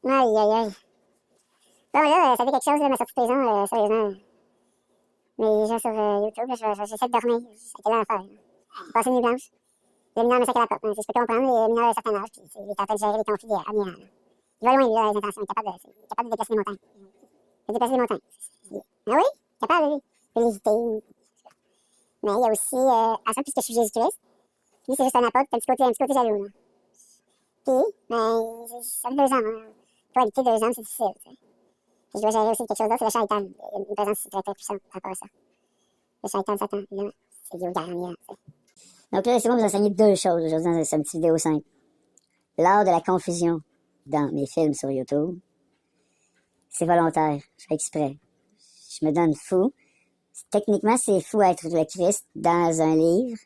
Aïe, aïe, aïe. Bon, là, ça fait quelque chose, là, ma sortie de prison, sérieusement. Mais gens sur YouTube, là, j'essaie de dormir. C'était l'enfer. J'ai passé une nuit blanche. Le mineur me sac à la porte. Je peux comprendre, le mineur a un certain âge, puis il est en train de gérer les conflits admirants. Il va loin, lui, là, les intentions. Il est capable de déplacer les montagnes. De déplacer les montagnes. Ah oui? Capable, lui. De l'éviter. Mais il y a aussi, à ça, puisque je suis Jésus-Christ, lui, c'est juste un apôtre, t'as un petit côté jaloux, là. Puis, ben, ça fait 2 ans, hein. Pour habiter 2 ans, c'est difficile, tu sais. Puis je dois gérer aussi quelque chose d'autre, c'est le shaitan. Il y a une présence très, très puissante par rapport à ça. Le shaitan, Satan, évidemment. C'est du garnier, tu sais. Donc là, laissez-moi vous enseigner 2 choses aujourd'hui dans cette petite vidéo simple. L'art de la confusion dans mes films sur YouTube, c'est volontaire, je fais exprès. Je me donne fou. Techniquement, c'est fou être le Christ dans un livre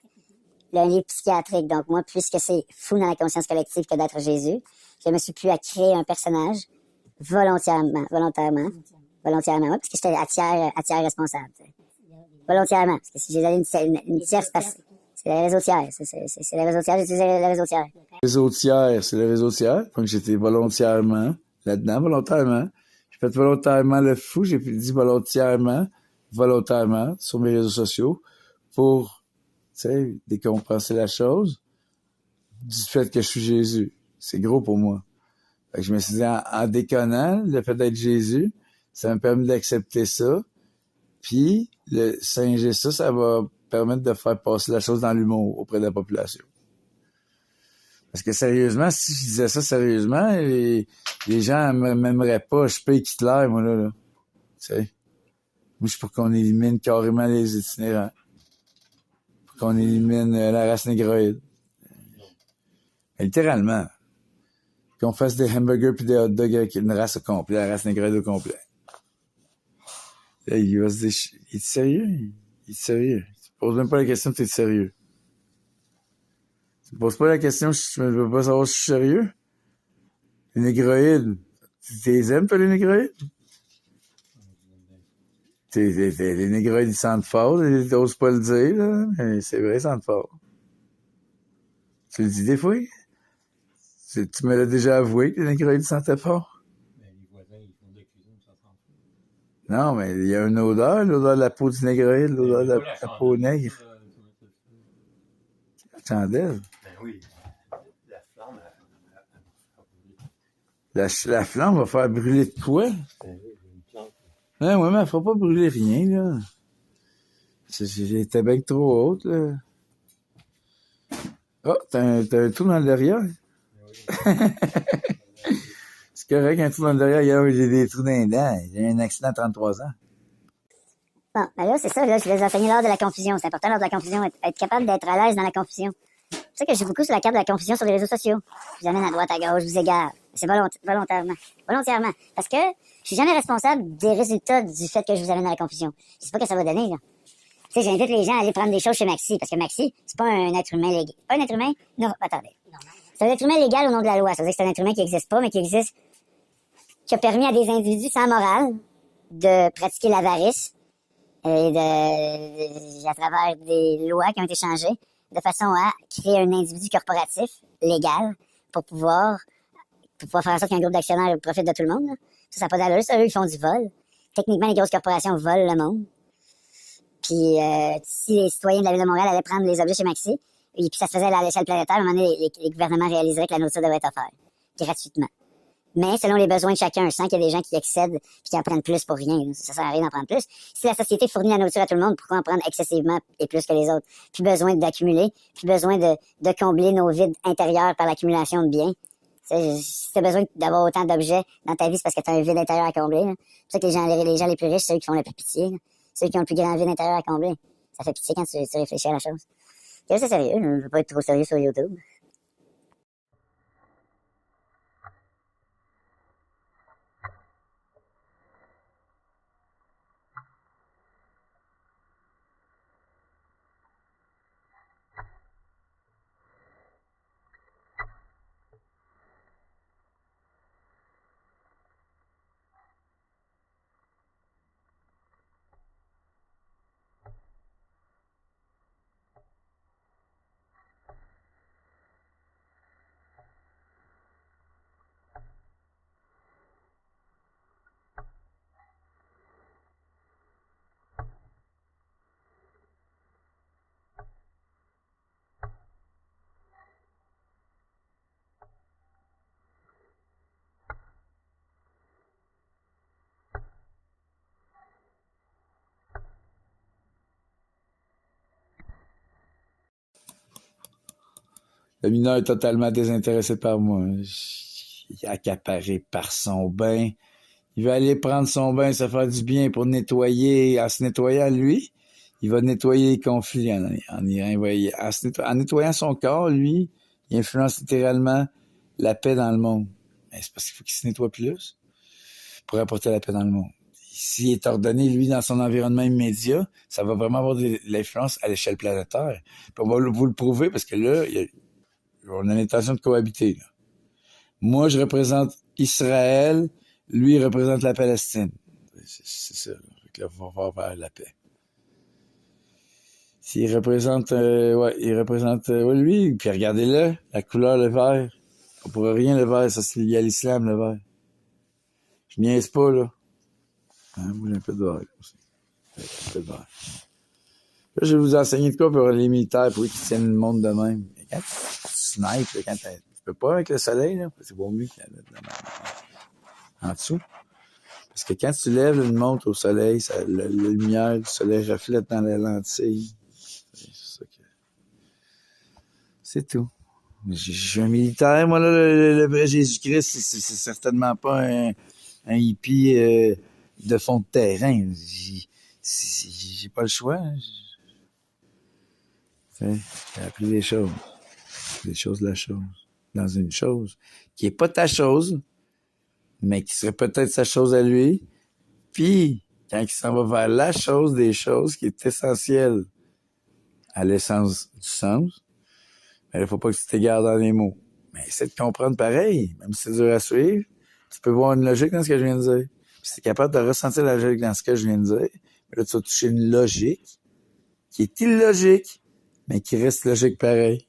psychiatrique. Donc moi, puisque c'est fou dans la conscience collective que d'être Jésus, je me suis plus à créer un personnage volontairement, parce que j'étais à tiers responsable. T'sais. Volontairement, parce que si j'ai donné une tierce personne, c'est le réseau tiers, c'est le réseau tiers, j'ai utilisé le réseau tiers. Le réseau tiers, c'est le réseau tiers, donc j'étais volontairement là-dedans, volontairement. J'ai fait volontairement le fou, j'ai dit volontairement sur mes réseaux sociaux pour, tu sais, décompenser la chose du fait que je suis Jésus. C'est gros pour moi. Fait que je me suis dit, en déconnant, le fait d'être Jésus, ça me permet d'accepter ça. Puis, le singer ça va permettre de faire passer la chose dans l'humour auprès de la population. Parce que sérieusement, si je disais ça sérieusement, les gens m'aimeraient pas. Je paye Hitler, moi, là. Tu sais. Moi, je suis pour qu'on élimine carrément les itinérants. Pour qu'on élimine la race négroïde. Littéralement. Qu'on fasse des hamburgers puis des hot dogs avec une race au complet, la race négroïde au complet. Là, il va se dire, il est sérieux? Il est sérieux. Tu poses même pas la question, t'es sérieux. Tu poses pas la question, je veux pas savoir si je suis sérieux. Les négroïdes, tu les aimes, toi, les négroïdes? Les négroïdes, ils sentent fort, ils n'osent pas le dire, là, mais c'est vrai, ils sentent fort. Tu le dis des fois? Tu me l'as déjà avoué que les négroïdes sentaient fort? Les voisins, ils font de la cuisine, ça sent fou. Non, mais il y a une odeur, l'odeur de la peau du négroïde, l'odeur de la peau nègre. La chandelle. Ben oui, la flamme, La flamme va faire brûler de quoi? ben oui, une plante. Ouais, mais elle fera pas brûler rien, là. J'étais bien trop haute, là. Oh, t'as un trou dans le derrière? C'est correct, un trou dans le derrière. Hier, j'ai des trous dans les dents. J'ai eu un accident à 33 ans. Bon, ben là, c'est ça, là, je vais vous enseigner l'art de la confusion. C'est important, l'art de la confusion, être capable d'être à l'aise dans la confusion. C'est pour ça que je suis beaucoup sur la carte de la confusion sur les réseaux sociaux. Je vous amène à droite, à gauche, je vous égare. C'est volontairement. Volontairement. Parce que je suis jamais responsable des résultats du fait que je vous amène à la confusion. Je sais pas ce que ça va donner, là. Tu sais, j'invite les gens à aller prendre des choses chez Maxi, parce que Maxi, c'est pas un être humain légal. Pas un être humain? Non, attendez. C'est un être humain légal au nom de la loi. Ça veut dire que c'est un être humain qui existe pas, mais qui existe, qui a permis à des individus sans morale de pratiquer l'avarice à travers des lois qui ont été changées de façon à créer un individu corporatif légal pour pouvoir faire en sorte qu'un groupe d'actionnaires profite de tout le monde. Là. Ça n'a pas d'allure. Ça, eux, ils font du vol. Techniquement, les grosses corporations volent le monde. Puis si les citoyens de la Ville de Montréal allaient prendre les objets chez Maxi, et puis ça se faisait à l'échelle planétaire, à un moment donné, les gouvernements réaliseraient que la nourriture devrait être offerte gratuitement. Mais selon les besoins de chacun, je sens qu'il y a des gens qui excèdent et qui en prennent plus pour rien. Ça sert à rien d'en prendre plus. Si la société fournit la nourriture à tout le monde, pourquoi en prendre excessivement et plus que les autres? Plus besoin d'accumuler, plus besoin de combler nos vides intérieurs par l'accumulation de biens. Si t'as besoin d'avoir autant d'objets dans ta vie, c'est parce que t'as un vide intérieur à combler. Là. C'est pour ça que les gens les plus riches, c'est ceux qui font le plus pitié. Là. Ceux qui ont le plus grand vide intérieur à combler. Ça fait pitié quand tu réfléchis à la chose. Okay, c'est sérieux, je ne veux pas être trop sérieux sur YouTube. Le mineur est totalement désintéressé par moi. Il est accaparé par son bain. Il va aller prendre son bain, se faire du bien pour nettoyer. En se nettoyant, lui, il va nettoyer les conflits en en nettoyant son corps, lui, il influence littéralement la paix dans le monde. Mais c'est parce qu'il faut qu'il se nettoie plus pour apporter la paix dans le monde. S'il est ordonné, lui, dans son environnement immédiat, ça va vraiment avoir de l'influence à l'échelle planétaire. Puis on va vous le prouver parce que là, on a l'intention de cohabiter. Là. Moi, je représente Israël, lui, il représente la Palestine. C'est ça. Fait que là, il va falloir faire la paix. S'il représente, lui, puis regardez-le, la couleur, le vert. On pourrait rien, le vert, ça c'est lié à l'islam, le vert. Je niaise pas, là. Hein, vous, un peu de vert, aussi. Un peu de vert. Là, je vais vous enseigner de quoi pour les militaires, pour qu'ils tiennent le monde de même. Mais quand tu snipes, là, tu peux pas avec le soleil, là, c'est bon mieux qu'il y en dessous. Parce que quand tu lèves une montre au soleil, la lumière du soleil reflète dans la lentille. C'est tout. Je suis un militaire, moi, là, le vrai Jésus-Christ, c'est certainement pas un hippie de fond de terrain. J'ai pas le choix. Hein. J'ai appris des choses de la chose. Dans une chose qui est pas ta chose, mais qui serait peut-être sa chose à lui. Puis, quand il s'en va vers la chose des choses qui est essentielle à l'essence du sens, il ne faut pas que tu t'égares dans les mots. Mais essaie de comprendre pareil, même si c'est dur à suivre. Tu peux voir une logique dans ce que je viens de dire. Puis si tu es capable de ressentir la logique dans ce que je viens de dire, là, tu vas toucher une logique qui est illogique, mais qui reste logique pareil.